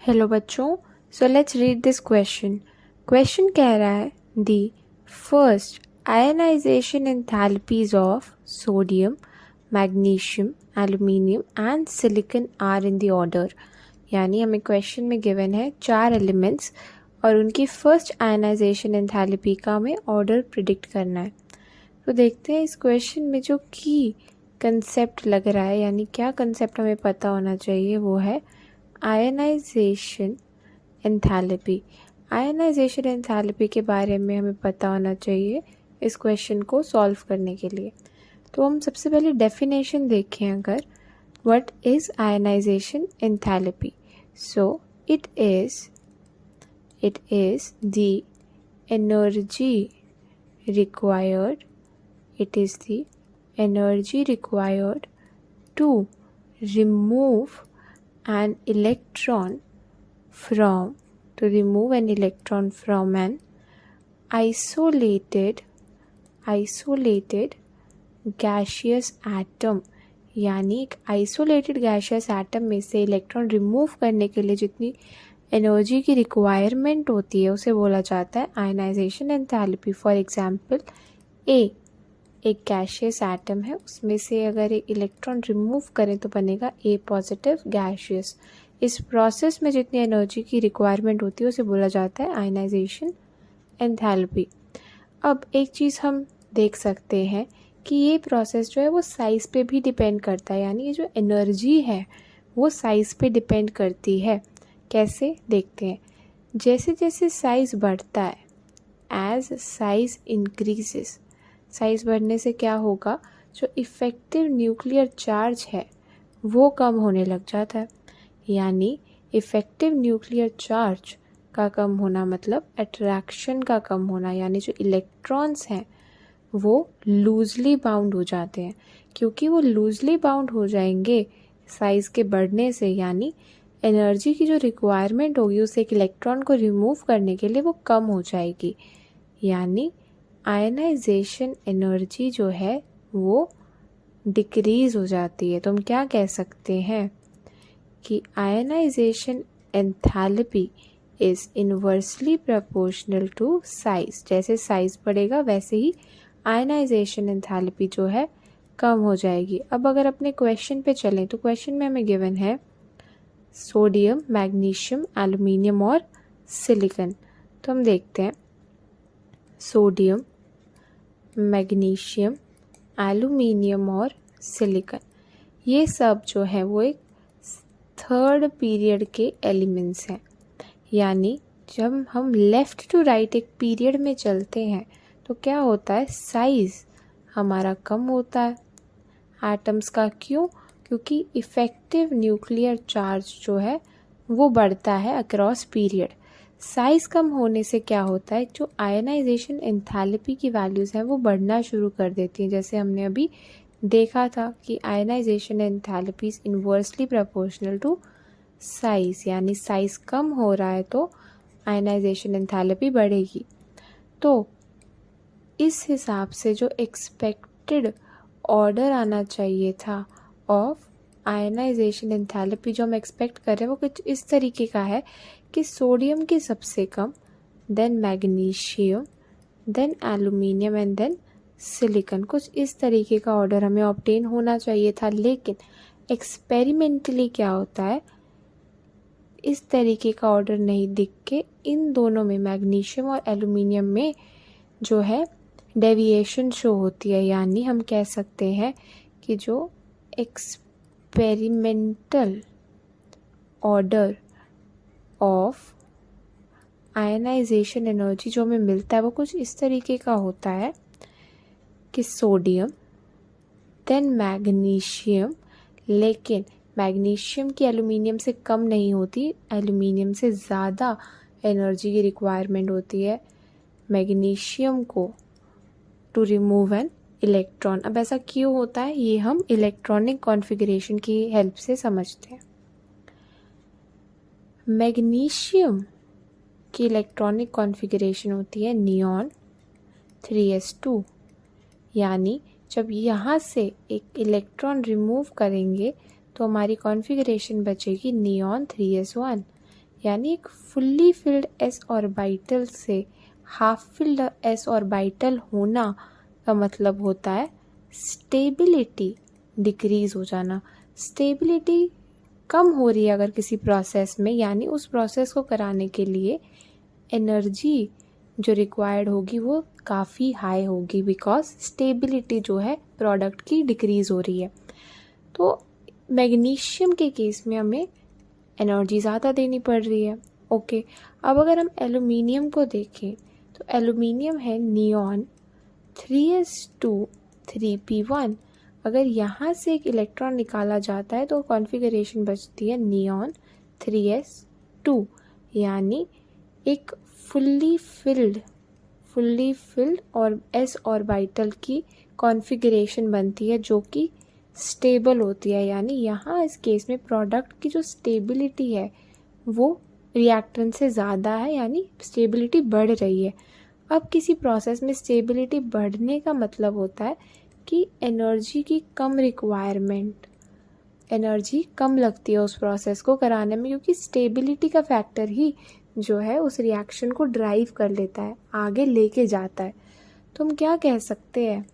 Hello बच्चों, so let's read this question. Question कह रहा है the first ionization enthalpies of sodium, magnesium, aluminium and silicon are in the order. यानी हमें question में given है 4 एलिमेंट्स और उनकी फर्स्ट आयनाइजेशन एंथैल्पी का हमें ऑर्डर प्रिडिक्ट करना है। तो देखते हैं इस क्वेश्चन में जो की कंसेप्ट लग रहा है, यानी क्या कंसेप्ट हमें पता होना चाहिए, वो है आयनाइजेशन एंथैल्पी। आयनाइजेशन एंथैल्पी के बारे में हमें पता होना चाहिए इस क्वेश्चन को सॉल्व करने के लिए। तो हम सबसे पहले डेफिनेशन देखें अगर, what is ionization enthalpy. So it is the energy required to remove an electron from an isolated gaseous atom। यानी एक आइसोलेटेड गैशियस एटम में से इलेक्ट्रॉन रिमूव करने के लिए जितनी एनर्जी की रिक्वायरमेंट होती है उसे बोला जाता है आयनाइजेशन एंथैल्पी। फॉर एग्जांपल एक गैशियस एटम है, उसमें से अगर एक इलेक्ट्रॉन रिमूव करें तो बनेगा ए पॉजिटिव गैशियस। इस प्रोसेस में जितनी एनर्जी की रिक्वायरमेंट होती है उसे बोला जाता है आयनाइजेशन एंथैल्पी। अब एक चीज़ हम देख सकते हैं कि ये प्रोसेस जो है वो साइज़ पे भी डिपेंड करता है, यानी ये जो एनर्जी है वो साइज़ पे डिपेंड करती है। कैसे देखते हैं, जैसे जैसे साइज़ बढ़ता है, एज साइज़ इंक्रीजेस, साइज़ बढ़ने से क्या होगा, जो इफ़ेक्टिव न्यूक्लियर चार्ज है वो कम होने लग जाता है। यानी इफ़ेक्टिव न्यूक्लियर चार्ज का कम होना मतलब अट्रैक्शन का कम होना, यानी जो इलेक्ट्रॉन्स हैं वो लूजली बाउंड हो जाते हैं। क्योंकि वो लूजली बाउंड हो जाएंगे साइज़ के बढ़ने से, यानी एनर्जी की जो रिक्वायरमेंट होगी उसे एक इलेक्ट्रॉन को रिमूव करने के लिए वो कम हो जाएगी। यानी आयनाइजेशन एनर्जी जो है वो डिक्रीज़ हो जाती है। तो हम क्या कह सकते हैं कि ionization enthalpy is inversely proportional to size. जैसे साइज़ बढ़ेगा वैसे ही आयनाइजेशन एंथैल्पी जो है कम हो जाएगी। अब अगर अपने क्वेश्चन पे चलें तो क्वेश्चन में हमें गिवन है सोडियम, मैग्नीशियम, एल्यूमिनियम और सिलिकॉन। तो हम देखते हैं सोडियम, मैग्नीशियम, एल्यूमिनियम और सिलिकॉन, ये सब जो है वो एक थर्ड पीरियड के एलिमेंट्स हैं। यानी जब हम लेफ़्ट टू राइट एक पीरियड में चलते हैं तो क्या होता है, साइज़ हमारा कम होता है एटम्स का। क्यों? क्योंकि इफ़ेक्टिव न्यूक्लियर चार्ज जो है वो बढ़ता है अक्रॉस पीरियड। साइज़ कम होने से क्या होता है, जो आयनाइजेशन एंथैल्पी की वैल्यूज़ हैं वो बढ़ना शुरू कर देती हैं। जैसे हमने अभी देखा था कि ionization enthalpy is inversely proportional to size, यानी साइज़ कम हो रहा है तो आयनाइजेशन एंथैल्पी बढ़ेगी। तो इस हिसाब से जो एक्सपेक्टेड ऑर्डर आना चाहिए था ऑफ आयनाइजेशन एंथैल्पी, जो हम एक्सपेक्ट कर रहे हैं वो कुछ इस तरीके का है कि सोडियम की सबसे कम, then magnesium, then aluminium and then silicon. कुछ इस तरीके का ऑर्डर हमें ऑब्टेन होना चाहिए था, लेकिन एक्सपेरिमेंटली क्या होता है, इस तरीके का ऑर्डर नहीं दिख के इन दोनों में, मैग्नीशियम और एल्यूमिनियम में जो है डेविएशन शो होती है। यानी हम कह सकते हैं कि जो experimental order of ionization energy जो हमें मिलता है वो कुछ इस तरीके का होता है कि सोडियम, देन मैग्नीशियम, लेकिन मैग्नीशियम की एल्यूमिनियम से कम नहीं होती, एल्यूमिनियम से ज़्यादा एनर्जी की रिक्वायरमेंट होती है मैग्नीशियम को टू रिमूव एन इलेक्ट्रॉन। अब ऐसा क्यों होता है ये हम इलेक्ट्रॉनिक कॉन्फ़िगरेशन की हेल्प से समझते हैं। मैग्नीशियम की इलेक्ट्रॉनिक कॉन्फ़िगरेशन होती है नियॉन 3s2। यानी जब यहाँ से एक इलेक्ट्रॉन रिमूव करेंगे तो हमारी कॉन्फ़िगरेशन बचेगी नियॉन 3s1। यानी एक फुल्ली फिल्ड s ऑर्बिटल से हाफ फिल्ड s ऑर्बिटल होना का मतलब होता है स्टेबिलिटी डिक्रीज हो जाना। स्टेबिलिटी कम हो रही है अगर किसी प्रोसेस में, यानी उस प्रोसेस को कराने के लिए एनर्जी जो रिक्वायर्ड होगी वो काफ़ी हाई होगी, बिकॉज स्टेबिलिटी जो है प्रोडक्ट की डिक्रीज़ हो रही है। तो मैग्नीशियम के केस में हमें एनर्जी ज़्यादा देनी पड़ रही है। ओके, अब अगर हम एल्यूमिनियम को देखें तो एल्यूमिनियम है नियॉन 3s2 3p1। अगर यहाँ से एक इलेक्ट्रॉन निकाला जाता है तो कॉन्फ़िगरेशन बचती है नियॉन 3s2, यानी एक फुल्ली फिल्ड और s ऑर्बिटल की कॉन्फ़िगरेशन बनती है जो कि स्टेबल होती है। यानी यहाँ इस केस में प्रोडक्ट की जो स्टेबिलिटी है वो रिएक्टेंट से ज़्यादा है, यानी स्टेबिलिटी बढ़ रही है। अब किसी प्रोसेस में स्टेबिलिटी बढ़ने का मतलब होता है कि एनर्जी की कम रिक्वायरमेंट, एनर्जी कम लगती है उस प्रोसेस को कराने में, क्योंकि स्टेबिलिटी का फैक्टर ही जो है उस रिएक्शन को ड्राइव कर लेता है, आगे लेके जाता है। तो हम क्या कह सकते हैं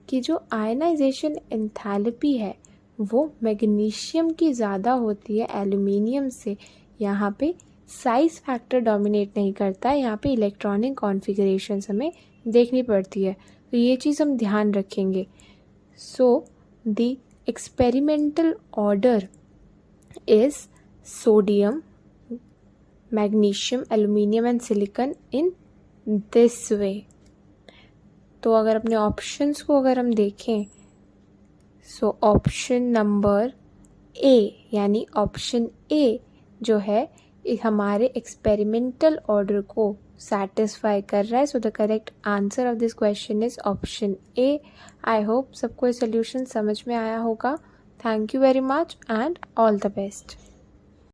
कि जो आयनाइजेशन एंथैल्पी है वो मैग्नीशियम की ज़्यादा होती है एल्यूमिनियम से। यहाँ पे साइज फैक्टर डोमिनेट नहीं करता है, यहाँ पे इलेक्ट्रॉनिक कॉन्फ़िगरेशंस हमें देखनी पड़ती है। तो ये चीज़ हम ध्यान रखेंगे। So the experimental order is sodium, magnesium, aluminium and silicon in this way. तो अगर अपने ऑप्शंस को अगर हम देखें, सो ऑप्शन नंबर ए, यानी ऑप्शन ए जो है हमारे एक्सपेरिमेंटल ऑर्डर को सेटिस्फाई कर रहा है। So the correct answer of this question is option A. I hope सबको ये सोल्यूशन समझ में आया होगा। Thank you very much and all the best.